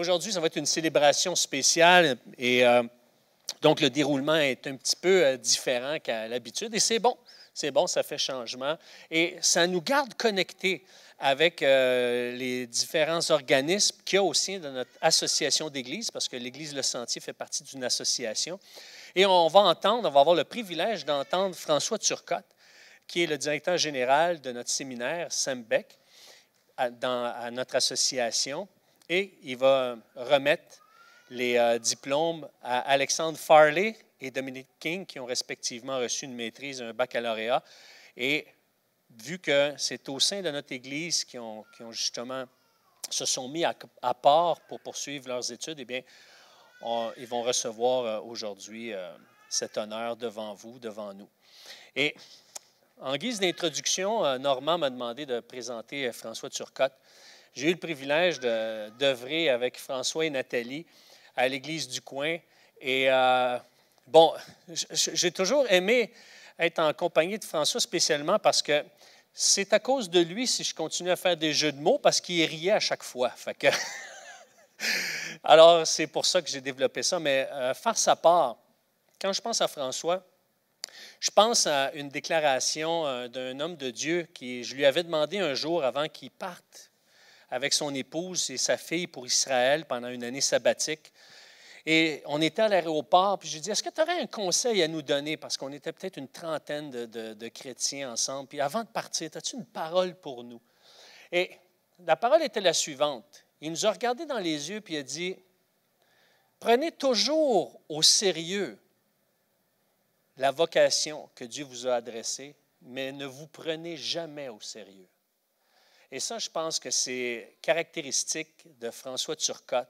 aujourd'hui, ça va être une célébration spéciale et donc le déroulement est un petit peu différent qu'à l'habitude et c'est bon, ça fait changement et ça nous garde connectés avec les différents organismes qu'il y a aussi dans notre association d'église, parce que l'Église Le Sentier fait partie d'une association. Et on va avoir le privilège d'entendre François Turcotte, qui est le directeur général de notre séminaire SEMBEC à notre association. Et il va remettre les diplômes à Alexandre Farley et Dominique King, qui ont respectivement reçu une maîtrise et un baccalauréat. Et vu que c'est au sein de notre Église qui ont justement se sont mis à part pour poursuivre leurs études, eh bien, ils vont recevoir aujourd'hui cet honneur devant vous, devant nous. Et en guise d'introduction, Normand m'a demandé de présenter François Turcotte. J'ai eu le privilège d'œuvrer avec François et Nathalie à l'Église du coin. Et bon, j'ai toujours aimé être en compagnie de François spécialement parce que c'est à cause de lui si je continue à faire des jeux de mots parce qu'il riait à chaque fois. Fait que alors, c'est pour ça que j'ai développé ça. Mais farce à part, quand je pense à François, je pense à une déclaration d'un homme de Dieu je lui avais demandé un jour avant qu'il parte avec son épouse et sa fille pour Israël pendant une année sabbatique. Et on était à l'aéroport, puis je lui ai dit, est-ce que tu aurais un conseil à nous donner? Parce qu'on était peut-être une trentaine de chrétiens ensemble. Puis avant de partir, as-tu une parole pour nous? Et la parole était la suivante. Il nous a regardé dans les yeux, puis il a dit, prenez toujours au sérieux la vocation que Dieu vous a adressée, mais ne vous prenez jamais au sérieux. Et ça, je pense que c'est caractéristique de François Turcotte,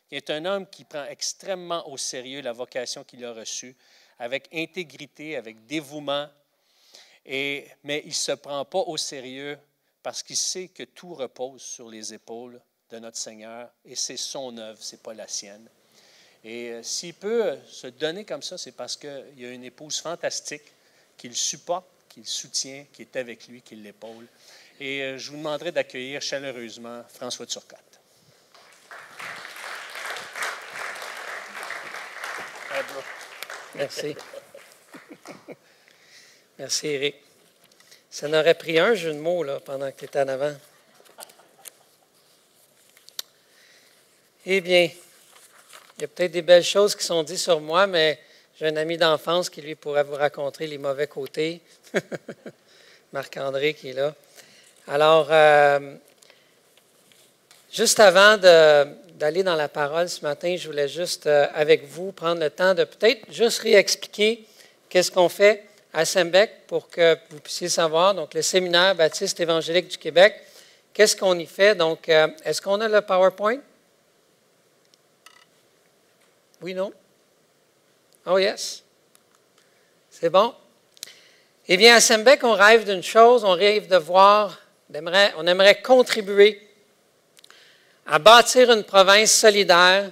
qui est un homme qui prend extrêmement au sérieux la vocation qu'il a reçue, avec intégrité, avec dévouement, mais il ne se prend pas au sérieux parce qu'il sait que tout repose sur les épaules de notre Seigneur, et c'est son œuvre, ce n'est pas la sienne. Et s'il peut se donner comme ça, c'est parce qu'il y a une épouse fantastique qui le supporte, qui le soutient, qui est avec lui, qui l'épaule. Et je vous demanderai d'accueillir chaleureusement François Turcotte. Merci. Merci, Éric. Ça n'aurait pris un jeu de mots là, pendant que tu étais en avant. Eh bien, il y a peut-être des belles choses qui sont dites sur moi, mais j'ai un ami d'enfance qui, lui, pourrait vous raconter les mauvais côtés. Marc-André qui est là. Alors, juste avant d'aller dans la parole ce matin, je voulais juste, avec vous, prendre le temps de peut-être juste réexpliquer qu'est-ce qu'on fait à SEMBEC pour que vous puissiez savoir. Donc, le Séminaire baptiste évangélique du Québec, qu'est-ce qu'on y fait? Donc, est-ce qu'on a le PowerPoint? Oui, non? Oh, yes. C'est bon? Eh bien, à SEMBEC, on rêve d'une chose, on rêve de voir, on aimerait contribuer à bâtir une province solidaire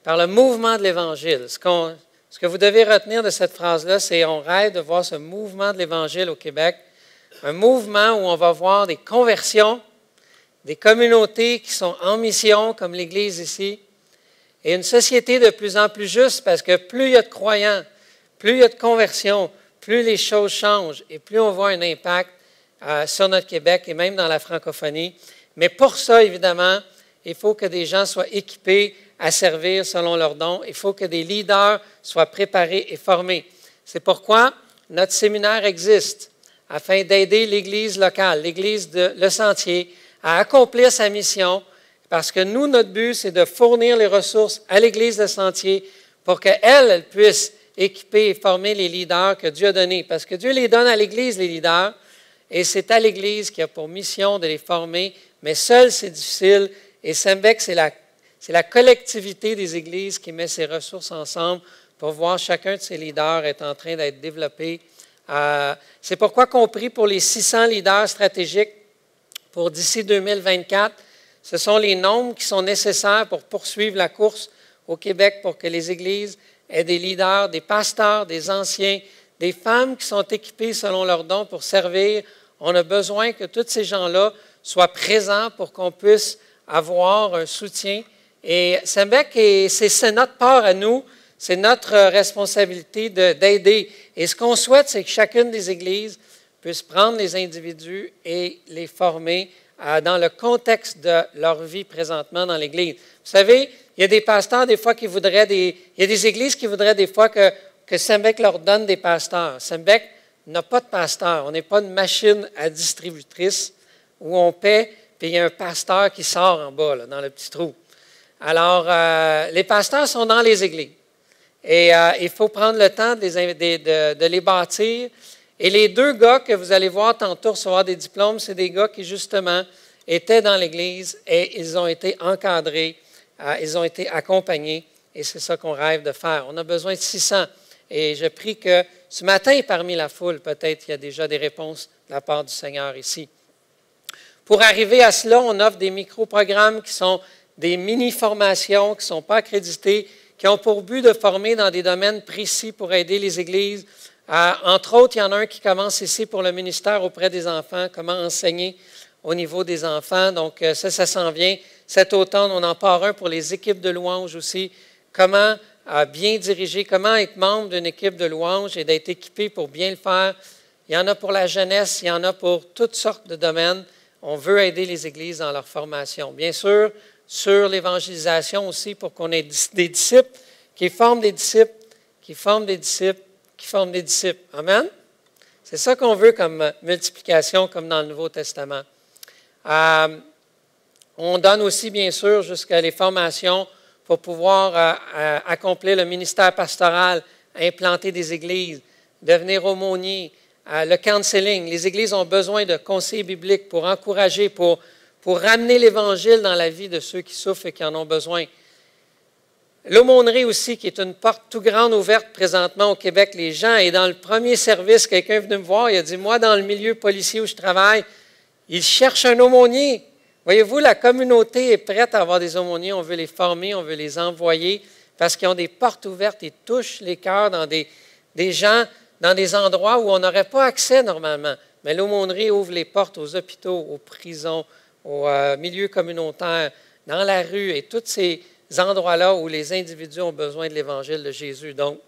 par le mouvement de l'Évangile. Ce que vous devez retenir de cette phrase-là, c'est on rêve de voir ce mouvement de l'Évangile au Québec, un mouvement où on va voir des conversions, des communautés qui sont en mission, comme l'Église ici, et une société de plus en plus juste, parce que plus il y a de croyants, plus il y a de conversions, plus les choses changent et plus on voit un impact sur notre Québec et même dans la francophonie. Mais pour ça, évidemment, il faut que des gens soient équipés à servir selon leurs dons. Il faut que des leaders soient préparés et formés. C'est pourquoi notre séminaire existe, afin d'aider l'Église locale, l'Église de Le Sentier, à accomplir sa mission, parce que nous, notre but, c'est de fournir les ressources à l'Église Le Sentier pour qu'elle puisse équiper et former les leaders que Dieu a donnés. Parce que Dieu les donne à l'Église, les leaders, et c'est à l'Église qui a pour mission de les former, mais seul, c'est difficile. Et SEMBEC, c'est la collectivité des églises qui met ses ressources ensemble pour voir chacun de ces leaders être en train d'être développé. C'est pourquoi qu'on prie pour les 600 leaders stratégiques pour d'ici 2024. Ce sont les nombres qui sont nécessaires pour poursuivre la course au Québec pour que les églises aient des leaders, des pasteurs, des anciens, des femmes qui sont équipées selon leurs dons pour servir. On a besoin que tous ces gens-là soient présents pour qu'on puisse avoir un soutien Et Sembec, c'est notre part à nous, c'est notre responsabilité d'aider. Et ce qu'on souhaite, c'est que chacune des églises puisse prendre les individus et les former dans le contexte de leur vie présentement dans l'Église. Vous savez, il y a des pasteurs des fois qui voudraient il y a des églises qui voudraient des fois que Sembec leur donne des pasteurs. Sembec n'a pas de pasteur. On n'est pas une machine à distributrice où on paie, puis il y a un pasteur qui sort en bas, là, dans le petit trou. Alors, les pasteurs sont dans les églises. Et il faut prendre le temps de les bâtir. Et les 2 gars que vous allez voir tantôt recevoir des diplômes, c'est des gars qui, justement, étaient dans l'Église et ils ont été encadrés, ils ont été accompagnés, et c'est ça qu'on rêve de faire. On a besoin de 600. Et je prie que ce matin, parmi la foule, peut-être il y a déjà des réponses de la part du Seigneur ici. Pour arriver à cela, on offre des micro-programmes qui sont des mini-formations, qui ne sont pas accréditées, qui ont pour but de former dans des domaines précis pour aider les églises. Entre autres, il y en a un qui commence ici pour le ministère auprès des enfants, comment enseigner au niveau des enfants. Donc, ça s'en vient. Cet automne, on en part un pour les équipes de louange aussi. Comment bien diriger, comment être membre d'une équipe de louange et d'être équipé pour bien le faire. Il y en a pour la jeunesse, il y en a pour toutes sortes de domaines. On veut aider les églises dans leur formation. Bien sûr, sur l'évangélisation aussi, pour qu'on ait des disciples qui forment des disciples, qui forment des disciples, qui forment des disciples. Amen? C'est ça qu'on veut comme multiplication, comme dans le Nouveau Testament. On donne aussi, bien sûr, jusqu'à les formations pour pouvoir accomplir le ministère pastoral, implanter des églises, devenir aumônier, le counseling. Les églises ont besoin de conseils bibliques pour encourager, pour ramener l'Évangile dans la vie de ceux qui souffrent et qui en ont besoin. L'aumônerie aussi, qui est une porte tout grande ouverte présentement au Québec. Les gens, et dans le premier service, quelqu'un est venu me voir, il a dit, moi, dans le milieu policier où je travaille, ils cherchent un aumônier. Voyez-vous, la communauté est prête à avoir des aumôniers. On veut les former, on veut les envoyer parce qu'ils ont des portes ouvertes et touchent les cœurs dans des gens, dans des endroits où on n'aurait pas accès normalement. Mais l'aumônerie ouvre les portes aux hôpitaux, aux prisons, aux milieux communautaires, dans la rue et tous ces endroits-là où les individus ont besoin de l'Évangile de Jésus. Donc,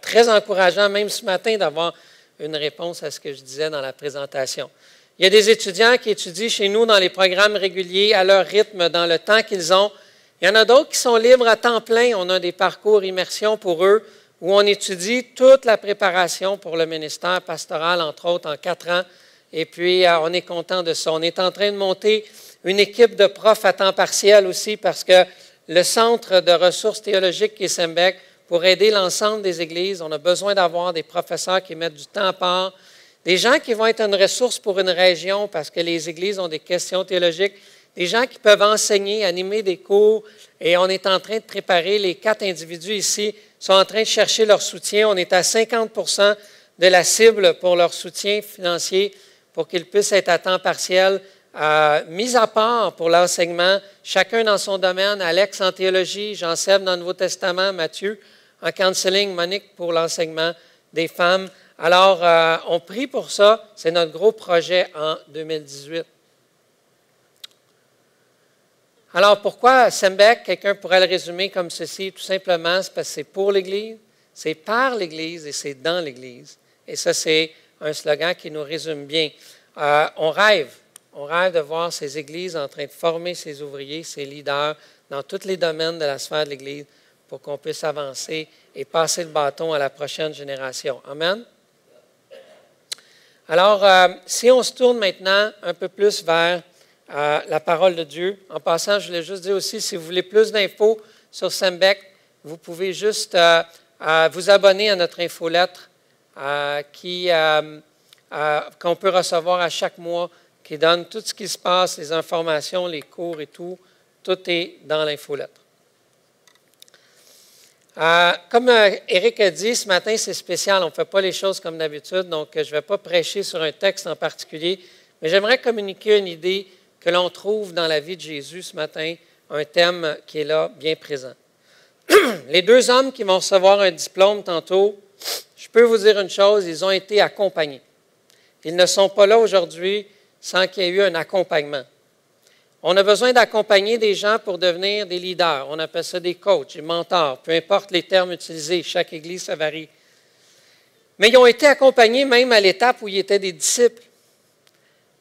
très encourageant, même ce matin, d'avoir une réponse à ce que je disais dans la présentation. Il y a des étudiants qui étudient chez nous dans les programmes réguliers, à leur rythme, dans le temps qu'ils ont. Il y en a d'autres qui sont libres à temps plein. On a des parcours immersion pour eux, où on étudie toute la préparation pour le ministère pastoral, entre autres, en 4 ans. Et puis, on est content de ça. On est en train de monter une équipe de profs à temps partiel aussi, parce que le Centre de ressources théologiques qui est Sembec, pour aider l'ensemble des églises, on a besoin d'avoir des professeurs qui mettent du temps à part, des gens qui vont être une ressource pour une région parce que les églises ont des questions théologiques, des gens qui peuvent enseigner, animer des cours, et on est en train de préparer, les 4 individus ici sont en train de chercher leur soutien. On est à 50% de la cible pour leur soutien financier pour qu'ils puissent être à temps partiel, mis à part pour l'enseignement, chacun dans son domaine, Alex en théologie, Jean-Seb dans le Nouveau Testament, Mathieu en counseling, Monique pour l'enseignement des femmes. Alors, on prie pour ça. C'est notre gros projet en 2018. Alors, pourquoi Sembec? Quelqu'un pourrait le résumer comme ceci. Tout simplement, c'est parce que c'est pour l'Église, c'est par l'Église et c'est dans l'Église. Et ça, c'est un slogan qui nous résume bien. On rêve de voir ces églises en train de former ces ouvriers, ces leaders dans tous les domaines de la sphère de l'Église pour qu'on puisse avancer et passer le bâton à la prochaine génération. Amen? Alors, si on se tourne maintenant un peu plus vers la parole de Dieu, en passant, je voulais juste dire aussi, si vous voulez plus d'infos sur Sembec, vous pouvez juste vous abonner à notre infolettre qu'on peut recevoir à chaque mois, qui donne tout ce qui se passe, les informations, les cours et tout. Tout est dans l'infolettre. Comme Éric a dit, ce matin, c'est spécial. On ne fait pas les choses comme d'habitude, donc je ne vais pas prêcher sur un texte en particulier, mais j'aimerais communiquer une idée que l'on trouve dans la vie de Jésus ce matin, un thème qui est là, bien présent. Les 2 hommes qui vont recevoir un diplôme tantôt, je peux vous dire une chose, ils ont été accompagnés. Ils ne sont pas là aujourd'hui sans qu'il y ait eu un accompagnement. On a besoin d'accompagner des gens pour devenir des leaders. On appelle ça des coachs, des mentors, peu importe les termes utilisés. Chaque Église, ça varie. Mais ils ont été accompagnés même à l'étape où ils étaient des disciples.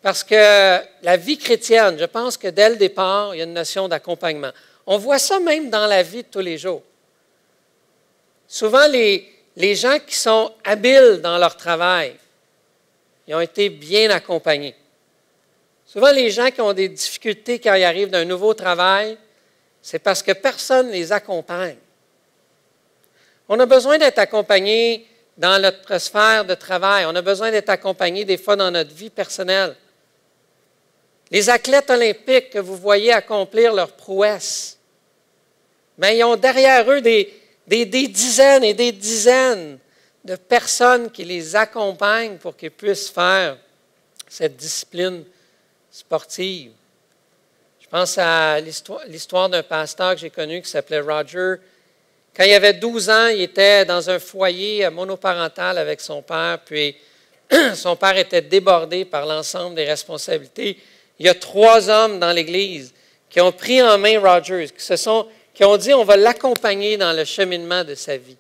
Parce que la vie chrétienne, je pense que dès le départ, il y a une notion d'accompagnement. On voit ça même dans la vie de tous les jours. Souvent, les gens qui sont habiles dans leur travail, ils ont été bien accompagnés. Souvent, les gens qui ont des difficultés quand ils arrivent d'un nouveau travail, c'est parce que personne ne les accompagne. On a besoin d'être accompagnés dans notre sphère de travail. On a besoin d'être accompagnés des fois dans notre vie personnelle. Les athlètes olympiques que vous voyez accomplir leurs prouesses, bien, ils ont derrière eux des dizaines et des dizaines de personnes qui les accompagnent pour qu'ils puissent faire cette discipline sportive. Je pense à l'histoire d'un pasteur que j'ai connu qui s'appelait Roger. Quand il avait 12 ans, il était dans un foyer monoparental avec son père, puis son père était débordé par l'ensemble des responsabilités. Il y a 3 hommes dans l'Église qui ont pris en main Rogers, qui ont dit on va l'accompagner dans le cheminement de sa vie.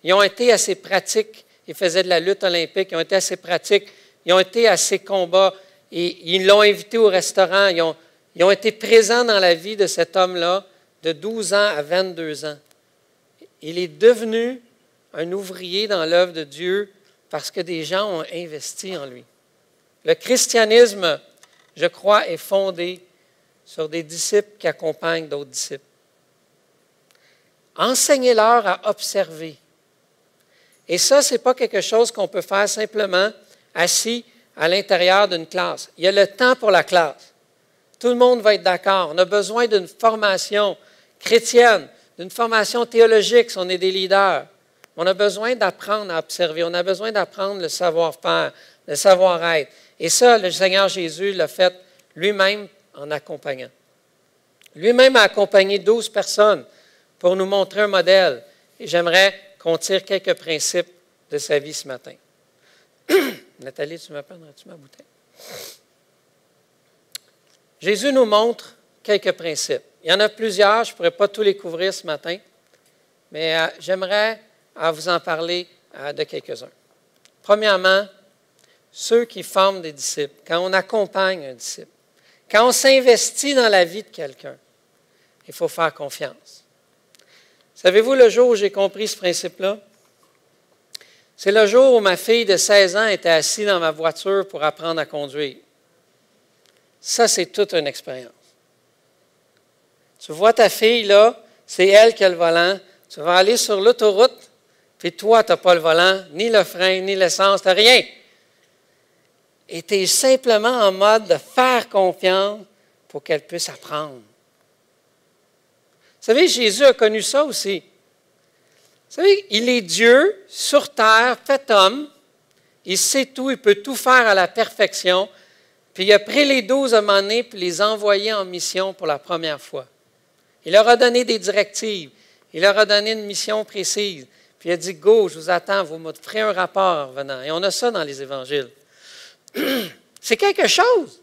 Ils ont été assez pratiques. Ils faisaient de la lutte olympique. Ils ont été assez pratiques. Ils ont été à ses combats. Et ils l'ont invité au restaurant. Ils ont été présents dans la vie de cet homme-là de 12 ans à 22 ans. Il est devenu un ouvrier dans l'œuvre de Dieu parce que des gens ont investi en lui. Le christianisme, je crois, est fondé sur des disciples qui accompagnent d'autres disciples. Enseignez-leur à observer. Et ça, ce n'est pas quelque chose qu'on peut faire simplement assis à l'intérieur d'une classe. Il y a le temps pour la classe. Tout le monde va être d'accord. On a besoin d'une formation chrétienne, d'une formation théologique si on est des leaders. On a besoin d'apprendre à observer. On a besoin d'apprendre le savoir-faire, le savoir-être. Et ça, le Seigneur Jésus l'a fait lui-même en accompagnant. Lui-même a accompagné 12 personnes pour nous montrer un modèle. Et j'aimerais qu'on tire quelques principes de sa vie ce matin. Nathalie, tu m'apprendras-tu ma bouteille? Jésus nous montre quelques principes. Il y en a plusieurs, je ne pourrais pas tous les couvrir ce matin, mais j'aimerais vous en parler de quelques-uns. Premièrement, ceux qui forment des disciples, quand on accompagne un disciple, quand on s'investit dans la vie de quelqu'un, il faut faire confiance. Savez-vous le jour où j'ai compris ce principe-là? C'est le jour où ma fille de 16 ans était assise dans ma voiture pour apprendre à conduire. Ça, c'est toute une expérience. Tu vois ta fille, là, c'est elle qui a le volant. Tu vas aller sur l'autoroute, puis toi, tu n'as pas le volant, ni le frein, ni l'essence, tu n'as rien. Et tu es simplement en mode de faire confiance pour qu'elle puisse apprendre. Vous savez, Jésus a connu ça aussi. Vous savez, il est Dieu sur terre, fait homme. Il sait tout, il peut tout faire à la perfection. Puis il a pris les 12 à un moment donné, puis les envoyé en mission pour la première fois. Il leur a donné des directives. Il leur a donné une mission précise. Puis il a dit, go, je vous attends, vous me ferez un rapport en revenant. Et on a ça dans les évangiles. C'est quelque chose.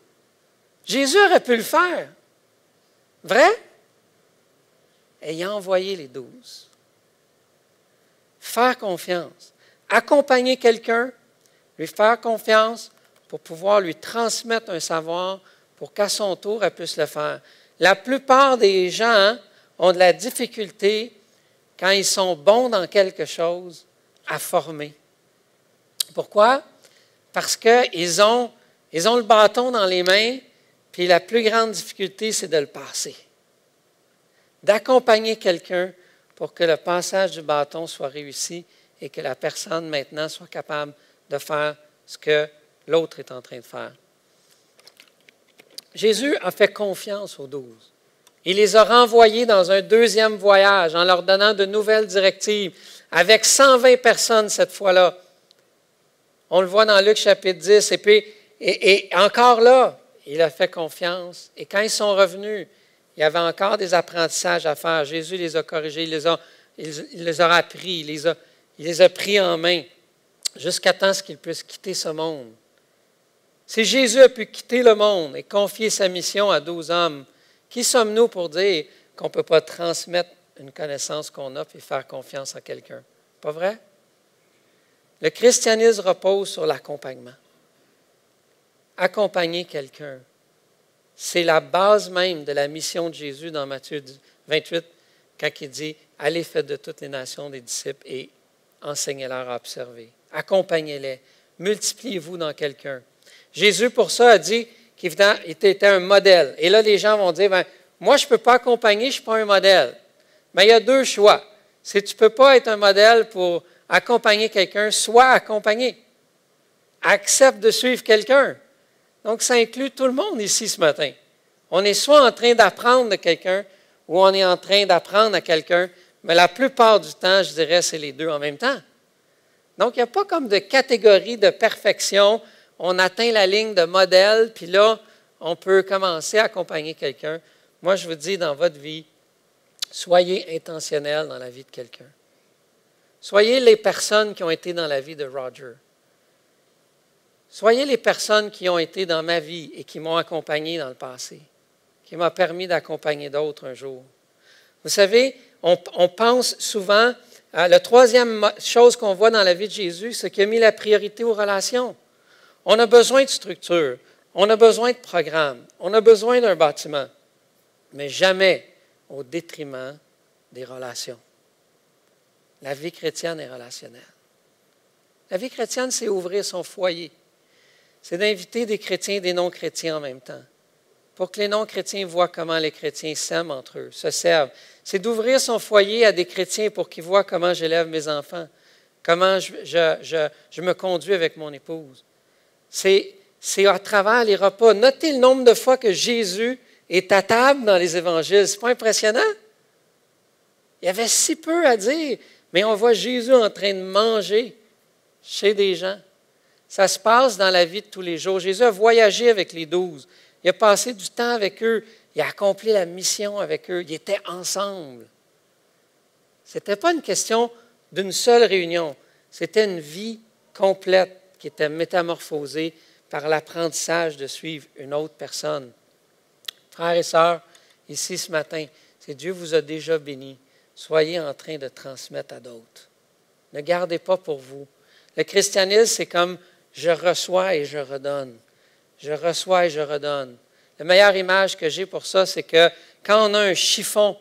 Jésus aurait pu le faire. Vrai? Et il a envoyé les 12. Faire confiance. Accompagner quelqu'un, lui faire confiance pour pouvoir lui transmettre un savoir pour qu'à son tour, elle puisse le faire. La plupart des gens ont de la difficulté, quand ils sont bons dans quelque chose, à former. Pourquoi? Parce qu'ils ont le bâton dans les mains, puis la plus grande difficulté, c'est de le passer. D'accompagner quelqu'un pour que le passage du bâton soit réussi et que la personne maintenant soit capable de faire ce que l'autre est en train de faire. Jésus a fait confiance aux 12. Il les a renvoyés dans un deuxième voyage en leur donnant de nouvelles directives, avec 120 personnes cette fois-là. On le voit dans Luc chapitre 10. Et encore là, il a fait confiance. Et quand ils sont revenus, il y avait encore des apprentissages à faire. Jésus les a corrigés, il les a appris, il les a pris en main jusqu'à temps qu'ils puissent quitter ce monde. Si Jésus a pu quitter le monde et confier sa mission à 12 hommes, qui sommes-nous pour dire qu'on ne peut pas transmettre une connaissance qu'on a et faire confiance à quelqu'un? Pas vrai? Le christianisme repose sur l'accompagnement. Accompagner quelqu'un, c'est la base même de la mission de Jésus dans Matthieu 28, quand il dit « Allez, faites de toutes les nations des disciples et enseignez-leur à observer. Accompagnez-les. Multipliez-vous dans quelqu'un. » Jésus, pour ça, a dit qu'il était un modèle. Et là, les gens vont dire, ben, moi, je ne peux pas accompagner, je ne suis pas un modèle. Mais il y a deux choix. Si tu ne peux pas être un modèle pour accompagner quelqu'un, sois accompagné. Accepte de suivre quelqu'un. Donc, ça inclut tout le monde ici ce matin. On est soit en train d'apprendre de quelqu'un ou on est en train d'apprendre à quelqu'un, mais la plupart du temps, je dirais, c'est les deux en même temps. Donc, il n'y a pas comme de catégorie de perfection. On atteint la ligne de modèle, puis là, on peut commencer à accompagner quelqu'un. Moi, je vous dis, dans votre vie, soyez intentionnels dans la vie de quelqu'un. Soyez les personnes qui ont été dans la vie de Roger. Soyez les personnes qui ont été dans ma vie et qui m'ont accompagné dans le passé, qui m'ont permis d'accompagner d'autres un jour. Vous savez, on pense souvent, la troisième chose qu'on voit dans la vie de Jésus, c'est qu'il a mis la priorité aux relations. On a besoin de structure, on a besoin de programme, on a besoin d'un bâtiment, mais jamais au détriment des relations. La vie chrétienne est relationnelle. La vie chrétienne, c'est ouvrir son foyer. C'est d'inviter des chrétiens et des non-chrétiens en même temps, pour que les non-chrétiens voient comment les chrétiens s'aiment entre eux, se servent. C'est d'ouvrir son foyer à des chrétiens pour qu'ils voient comment j'élève mes enfants, comment je me conduis avec mon épouse. C'est à travers les repas. Notez le nombre de fois que Jésus est à table dans les évangiles. Ce n'est pas impressionnant? Il y avait si peu à dire, mais on voit Jésus en train de manger chez des gens. Ça se passe dans la vie de tous les jours. Jésus a voyagé avec les 12. Il a passé du temps avec eux. Il a accompli la mission avec eux. Ils étaient ensemble. Ce n'était pas une question d'une seule réunion. C'était une vie complète qui était métamorphosée par l'apprentissage de suivre une autre personne. Frères et sœurs, ici ce matin, si Dieu vous a déjà béni, soyez en train de transmettre à d'autres. Ne gardez pas pour vous. Le christianisme, c'est comme je reçois et je redonne. Je reçois et je redonne. La meilleure image que j'ai pour ça, c'est que quand on a un chiffon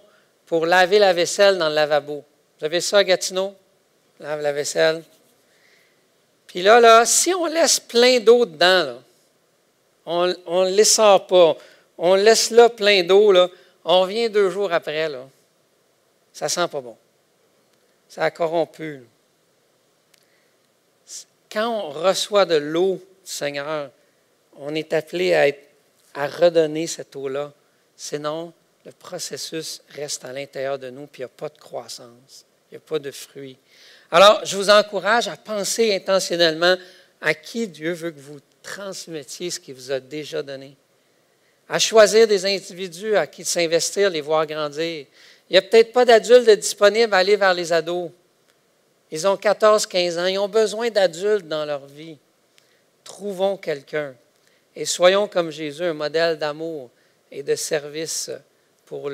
pour laver la vaisselle dans le lavabo, vous avez ça à Gatineau? Lave la vaisselle. Puis là, si on laisse plein d'eau dedans, là, on ne les sort pas, on laisse là plein d'eau, là, on revient 2 jours après, là, ça ne sent pas bon. Ça a corrompu. Là. Quand on reçoit de l'eau du Seigneur, on est appelé à redonner cette eau-là. Sinon, le processus reste à l'intérieur de nous, puis il n'y a pas de croissance, il n'y a pas de fruits. Alors, je vous encourage à penser intentionnellement à qui Dieu veut que vous transmettiez ce qu'il vous a déjà donné. À choisir des individus à qui s'investir, les voir grandir. Il n'y a peut-être pas d'adultes disponibles à aller vers les ados. Ils ont 14-15 ans, ils ont besoin d'adultes dans leur vie. Trouvons quelqu'un et soyons comme Jésus, un modèle d'amour et de service pour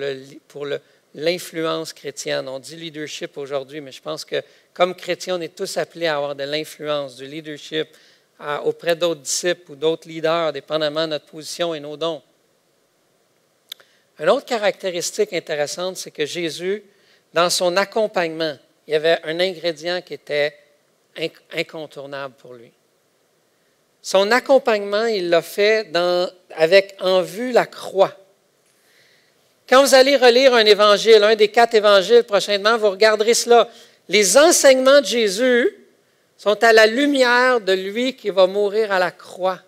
l'influence chrétienne. On dit leadership aujourd'hui, mais je pense que comme chrétiens, on est tous appelés à avoir de l'influence, du leadership auprès d'autres disciples ou d'autres leaders, dépendamment de notre position et nos dons. Une autre caractéristique intéressante, c'est que Jésus, dans son accompagnement, il y avait un ingrédient qui était incontournable pour lui. Son accompagnement, il l'a fait avec en vue la croix. Quand vous allez relire un évangile, un des 4 évangiles prochainement, vous regarderez cela. Les enseignements de Jésus sont à la lumière de lui qui va mourir à la croix.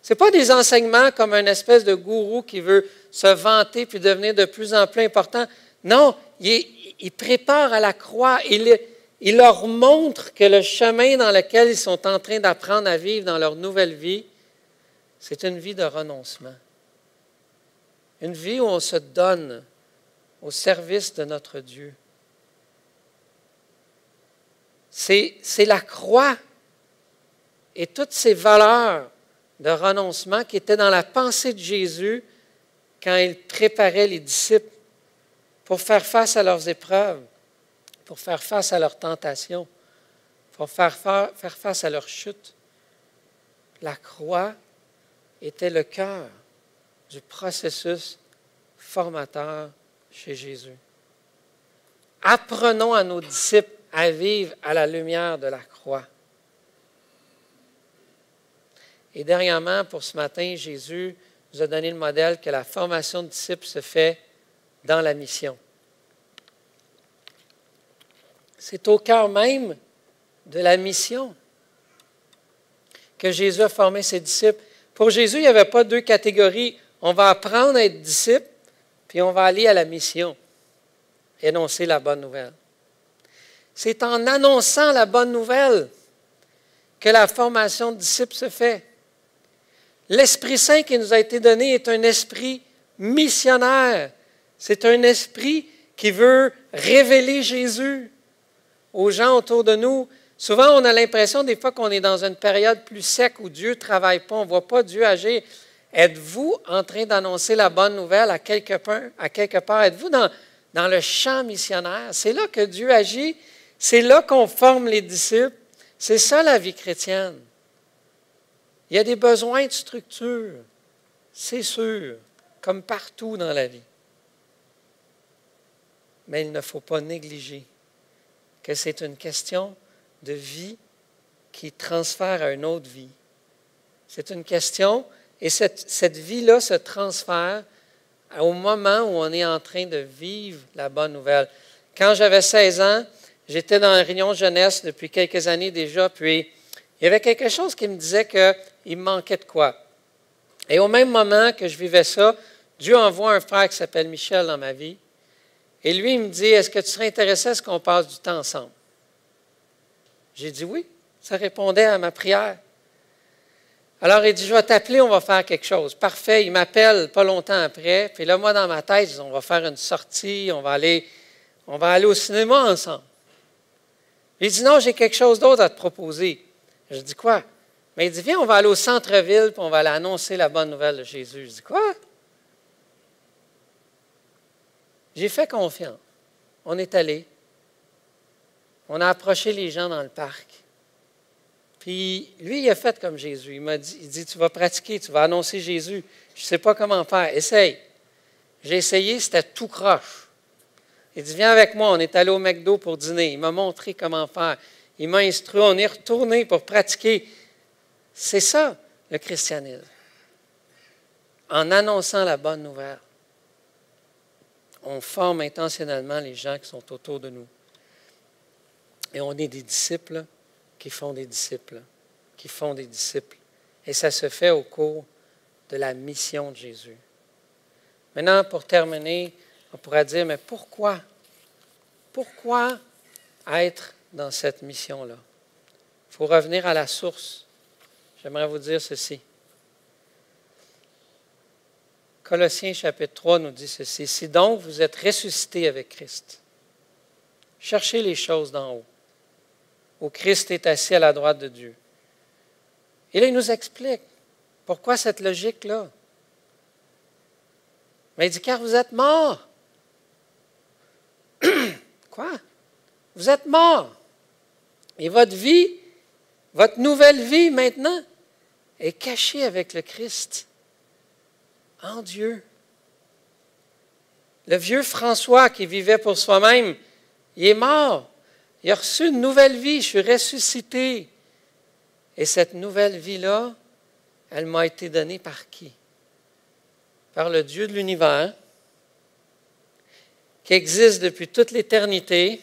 Ce n'est pas des enseignements comme une espèce de gourou qui veut se vanter puis devenir de plus en plus important. Non, il prépare à la croix. Il leur montre que le chemin dans lequel ils sont en train d'apprendre à vivre dans leur nouvelle vie, c'est une vie de renoncement. Une vie où on se donne au service de notre Dieu. C'est la croix et toutes ces valeurs de renoncement qui était dans la pensée de Jésus quand il préparait les disciples pour faire face à leurs épreuves, pour faire face à leurs tentations, pour faire face à leur chute. La croix était le cœur du processus formateur chez Jésus. Apprenons à nos disciples à vivre à la lumière de la croix. Et dernièrement, pour ce matin, Jésus nous a donné le modèle que la formation de disciples se fait dans la mission. C'est au cœur même de la mission que Jésus a formé ses disciples. Pour Jésus, il n'y avait pas deux catégories. On va apprendre à être disciple, puis on va aller à la mission, énoncer la bonne nouvelle. C'est en annonçant la bonne nouvelle que la formation de disciples se fait. L'Esprit Saint qui nous a été donné est un esprit missionnaire. C'est un esprit qui veut révéler Jésus aux gens autour de nous. Souvent, on a l'impression des fois qu'on est dans une période plus sec où Dieu ne travaille pas, on ne voit pas Dieu agir. Êtes-vous en train d'annoncer la bonne nouvelle à quelque part? Êtes-vous dans le champ missionnaire? C'est là que Dieu agit. C'est là qu'on forme les disciples. C'est ça la vie chrétienne. Il y a des besoins de structure, c'est sûr, comme partout dans la vie. Mais il ne faut pas négliger que c'est une question de vie qui transfère à une autre vie. C'est une question, et cette vie-là se transfère au moment où on est en train de vivre la bonne nouvelle. Quand j'avais 16 ans, j'étais dans une réunion jeunesse depuis quelques années déjà, puis il y avait quelque chose qui me disait qu'il me manquait de quoi. Et au même moment que je vivais ça, Dieu envoie un frère qui s'appelle Michel dans ma vie. Et lui, il me dit, est-ce que tu serais intéressé à ce qu'on passe du temps ensemble? J'ai dit oui. Ça répondait à ma prière. Alors, il dit, je vais t'appeler, on va faire quelque chose. Parfait. Il m'appelle pas longtemps après. Puis là, moi, dans ma tête, je dis, on va faire une sortie, on va aller au cinéma ensemble. Il dit, non, j'ai quelque chose d'autre à te proposer. Je dis, quoi? Mais il dit, viens, on va aller au centre-ville, puis on va aller annoncer la bonne nouvelle de Jésus. Je dis, quoi? J'ai fait confiance. On est allé. On a approché les gens dans le parc. Puis, lui, il a fait comme Jésus. Il dit, tu vas pratiquer, tu vas annoncer Jésus. Je ne sais pas comment faire. Essaye. J'ai essayé, c'était tout croche. Il dit, viens avec moi. On est allé au McDo pour dîner. Il m'a montré comment faire. Il m'a instruit. On est retourné pour pratiquer. C'est ça, le christianisme. En annonçant la bonne nouvelle, on forme intentionnellement les gens qui sont autour de nous. Et on est des disciples qui font des disciples, qui font des disciples. Et ça se fait au cours de la mission de Jésus. Maintenant, pour terminer, on pourra dire, mais pourquoi? Pourquoi être dans cette mission-là? Il faut revenir à la source. J'aimerais vous dire ceci. Colossiens chapitre 3 nous dit ceci. Si donc vous êtes ressuscités avec Christ, cherchez les choses d'en haut, où Christ est assis à la droite de Dieu. Et là, il nous explique pourquoi cette logique-là. Mais il dit, car vous êtes morts. Quoi? Vous êtes morts. Et votre vie, votre nouvelle vie maintenant, est cachée avec le Christ en Dieu. Le vieux François qui vivait pour soi-même, il est mort. Il a reçu une nouvelle vie. Je suis ressuscité. Et cette nouvelle vie-là, elle m'a été donnée par qui? Par le Dieu de l'univers, qui existe depuis toute l'éternité,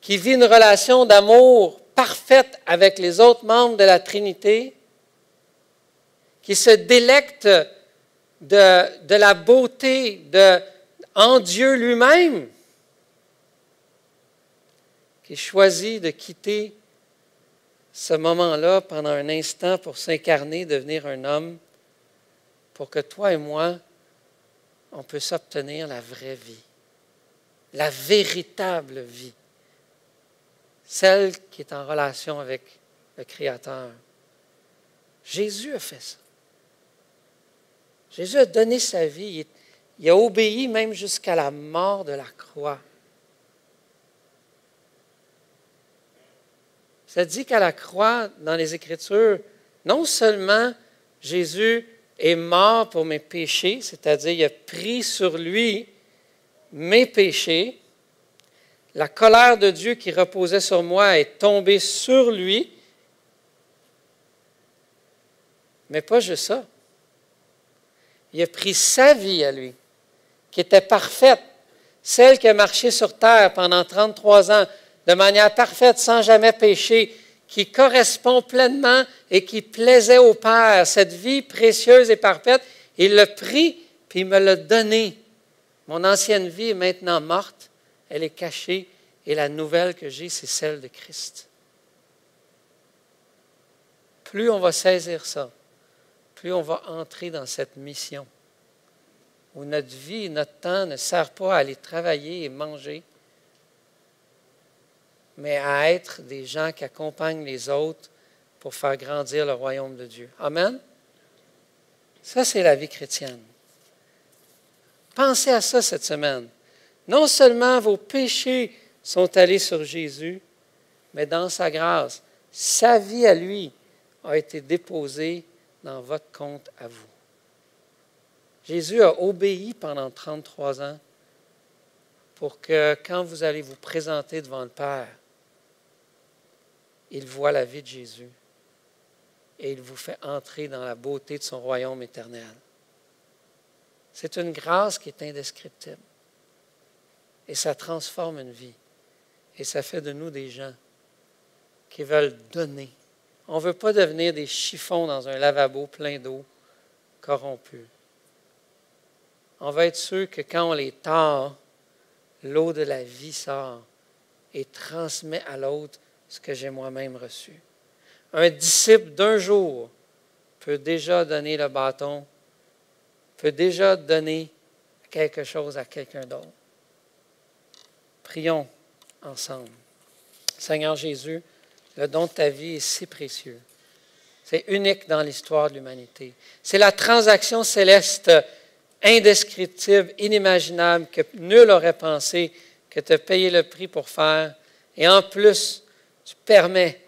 qui vit une relation d'amour parfaite avec les autres membres de la Trinité, qui se délecte de la beauté en Dieu lui-même, qui choisit de quitter ce moment-là pendant un instant pour s'incarner, devenir un homme, pour que toi et moi, on puisse obtenir la vraie vie, la véritable vie, celle qui est en relation avec le Créateur. Jésus a fait ça. Jésus a donné sa vie. Il a obéi même jusqu'à la mort de la croix. Ça dit qu'à la croix, dans les Écritures, non seulement Jésus est mort pour mes péchés, c'est-à-dire il a pris sur lui mes péchés, la colère de Dieu qui reposait sur moi est tombée sur lui, mais pas juste ça. Il a pris sa vie à lui, qui était parfaite, celle qui a marché sur terre pendant 33 ans, de manière parfaite, sans jamais pécher, qui correspond pleinement et qui plaisait au Père, cette vie précieuse et parfaite, il l'a pris, puis il me l'a donné. Mon ancienne vie est maintenant morte, elle est cachée, et la nouvelle que j'ai, c'est celle de Christ. Plus on va saisir ça, plus on va entrer dans cette mission où notre vie, notre temps ne sert pas à aller travailler et manger, mais à être des gens qui accompagnent les autres pour faire grandir le royaume de Dieu. Amen? Ça, c'est la vie chrétienne. Pensez à ça cette semaine. Non seulement vos péchés sont allés sur Jésus, mais dans sa grâce, sa vie à lui a été déposée dans votre compte à vous. Jésus a obéi pendant 33 ans pour que quand vous allez vous présenter devant le Père, il voit la vie de Jésus et il vous fait entrer dans la beauté de son royaume éternel. C'est une grâce qui est indescriptible. Et ça transforme une vie. Et ça fait de nous des gens qui veulent donner. On ne veut pas devenir des chiffons dans un lavabo plein d'eau corrompue. On va être sûr que quand on les tord, l'eau de la vie sort et transmet à l'autre ce que j'ai moi-même reçu. Un disciple d'un jour peut déjà donner le bâton, peut déjà donner quelque chose à quelqu'un d'autre. Prions ensemble. Seigneur Jésus, le don de ta vie est si précieux. C'est unique dans l'histoire de l'humanité. C'est la transaction céleste indescriptible, inimaginable, que nul n'aurait pensé que tu as payé le prix pour faire. Et en plus, tu permets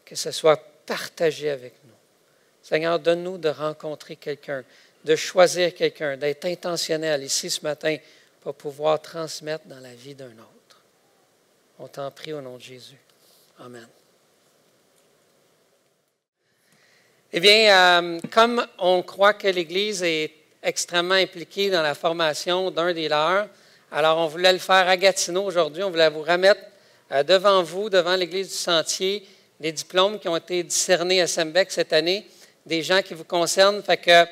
que ce soit partagé avec nous. Seigneur, donne-nous de rencontrer quelqu'un, de choisir quelqu'un, d'être intentionnel ici ce matin pour pouvoir transmettre dans la vie d'un autre. On t'en prie au nom de Jésus. Amen. Eh bien, comme on croit que l'Église est extrêmement impliquée dans la formation d'un des leurs, alors on voulait le faire à Gatineau aujourd'hui. On voulait vous remettre devant vous, devant l'Église du Sentier, les diplômes qui ont été discernés à Sembec cette année, des gens qui vous concernent. Fait que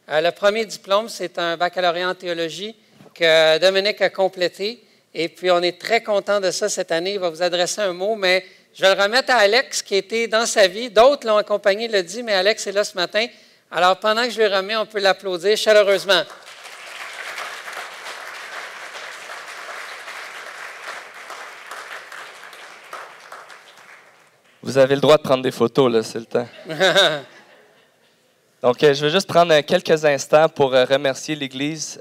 le premier diplôme, c'est un baccalauréat en théologie que Dominique a complété. Et puis, on est très content de ça cette année. Il va vous adresser un mot, mais je vais le remettre à Alex, qui était dans sa vie. D'autres l'ont accompagné, l'a dit, mais Alex est là ce matin. Alors, pendant que je lui remets, on peut l'applaudir chaleureusement. Vous avez le droit de prendre des photos, là, c'est le temps. Donc, je vais juste prendre quelques instants pour remercier l'Église.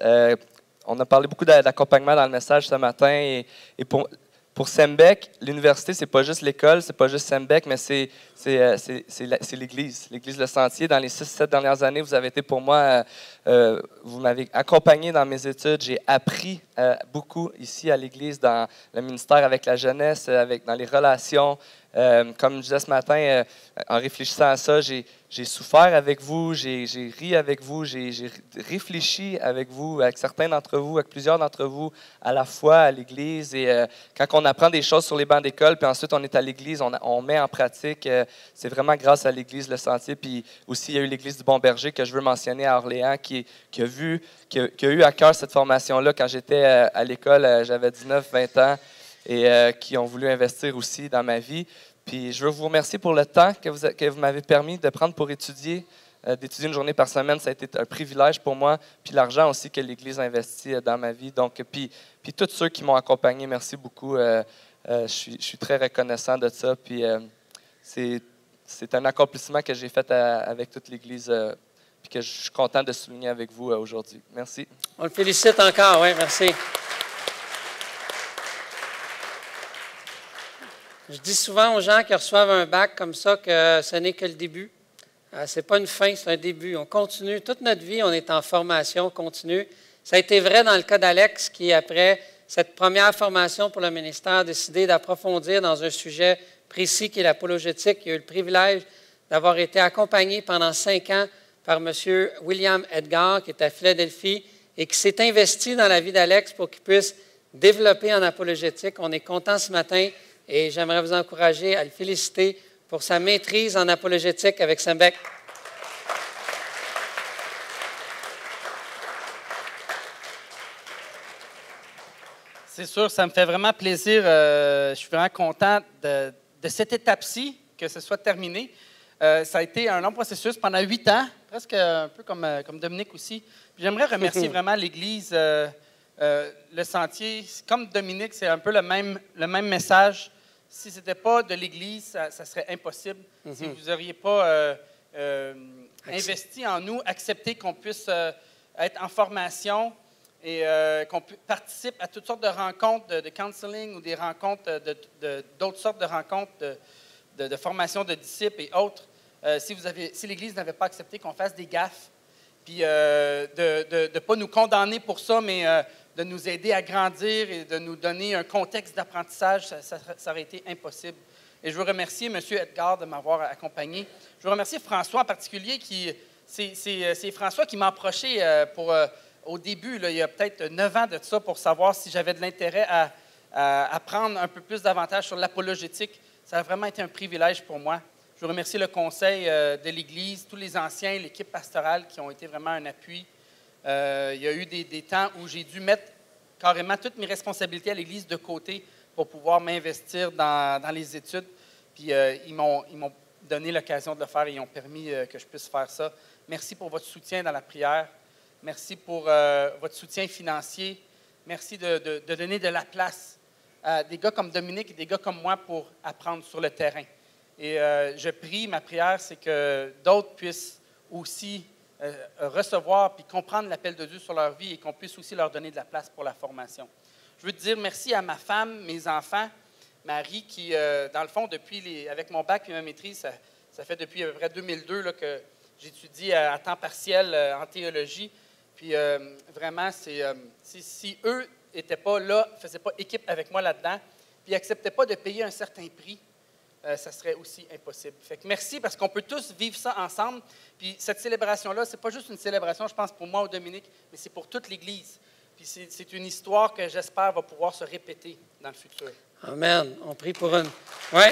On a parlé beaucoup d'accompagnement dans le message ce matin. Et pour Sembec, l'université, ce n'est pas juste l'école, ce n'est pas juste Sembec, mais c'est l'Église, l'Église Le Sentier. Dans les 6-7 dernières années, vous avez été pour moi, vous m'avez accompagné dans mes études. J'ai appris beaucoup ici à l'Église, dans le ministère avec la jeunesse, dans les relations. Comme je disais ce matin, en réfléchissant à ça, j'ai souffert avec vous, j'ai ri avec vous, j'ai réfléchi avec vous, avec certains d'entre vous, avec plusieurs d'entre vous, à la fois à l'Église. Et quand on apprend des choses sur les bancs d'école, puis ensuite on est à l'Église, on met en pratique, c'est vraiment grâce à l'Église Le Sentier. Puis aussi, il y a eu l'Église du Bon Berger que je veux mentionner à Orléans, qui a eu à cœur cette formation-là quand j'étais à l'école, j'avais 19-20 ans. Et qui ont voulu investir aussi dans ma vie. Puis je veux vous remercier pour le temps que vous m'avez permis de prendre pour étudier, d'étudier une journée par semaine. Ça a été un privilège pour moi. Puis l'argent aussi que l'Église a investi dans ma vie. Donc, puis tous ceux qui m'ont accompagné, merci beaucoup. Je suis très reconnaissant de ça. Puis c'est un accomplissement que j'ai fait avec toute l'Église et que je suis content de souligner avec vous aujourd'hui. Merci. On le félicite encore, oui, merci. Je dis souvent aux gens qui reçoivent un bac comme ça que ce n'est que le début. Ce n'est pas une fin, c'est un début. On continue. Toute notre vie, on est en formation continue. Ça a été vrai dans le cas d'Alex qui, après cette première formation pour le ministère, a décidé d'approfondir dans un sujet précis qui est l'apologétique. Il a eu le privilège d'avoir été accompagné pendant 5 ans par M. William Edgar, qui est à Philadelphie, et qui s'est investi dans la vie d'Alex pour qu'il puisse développer en apologétique. On est content ce matin et j'aimerais vous encourager à le féliciter pour sa maîtrise en apologétique avec Sembec. C'est sûr, ça me fait vraiment plaisir. Je suis vraiment content de cette étape-ci, que ce soit terminé. Ça a été un long processus pendant 8 ans, presque un peu comme Dominique aussi. J'aimerais remercier vraiment l'Église, le Sentier. Comme Dominique, c'est un peu le même message. Si ce n'était pas de l'Église, ça serait impossible. Si vous n'auriez pas investi en nous, accepté qu'on puisse être en formation et qu'on participe à toutes sortes de rencontres de counseling ou des rencontres, d'autres sortes de rencontres de formation de disciples et autres. Si l'Église n'avait pas accepté qu'on fasse des gaffes, puis de ne pas nous condamner pour ça, mais de nous aider à grandir et de nous donner un contexte d'apprentissage, ça aurait été impossible. Et je veux remercier M. Edgar de m'avoir accompagné. Je veux remercier François en particulier. C'est François qui m'a approché au début, là, il y a peut-être 9 ans de ça, pour savoir si j'avais de l'intérêt à apprendre un peu plus davantage sur l'apologétique. Ça a vraiment été un privilège pour moi. Je veux remercier le conseil de l'Église, tous les anciens, l'équipe pastorale qui ont été vraiment un appui. Il y a eu des temps où j'ai dû mettre carrément toutes mes responsabilités à l'Église de côté pour pouvoir m'investir dans les études. Puis ils m'ont donné l'occasion de le faire et ils ont permis que je puisse faire ça. Merci pour votre soutien dans la prière. Merci pour votre soutien financier. Merci de donner de la place à des gars comme Dominique et des gars comme moi pour apprendre sur le terrain. Et je prie, ma prière, c'est que d'autres puissent aussi recevoir puis comprendre l'appel de Dieu sur leur vie et qu'on puisse aussi leur donner de la place pour la formation. Je veux dire merci à ma femme, mes enfants, Marie, qui, dans le fond, avec mon bac et ma maîtrise, ça fait depuis à peu près 2002 là, que j'étudie à temps partiel en théologie. Puis vraiment, si eux n'étaient pas là, ne faisaient pas équipe avec moi là-dedans, puis n'acceptaient pas de payer un certain prix, ça serait aussi impossible. Fait que merci parce qu'on peut tous vivre ça ensemble. Puis cette célébration-là, ce n'est pas juste une célébration, je pense, pour moi ou Dominique, mais c'est pour toute l'Église. Puis c'est une histoire que j'espère va pouvoir se répéter dans le futur. Amen. On prie pour une. Oui.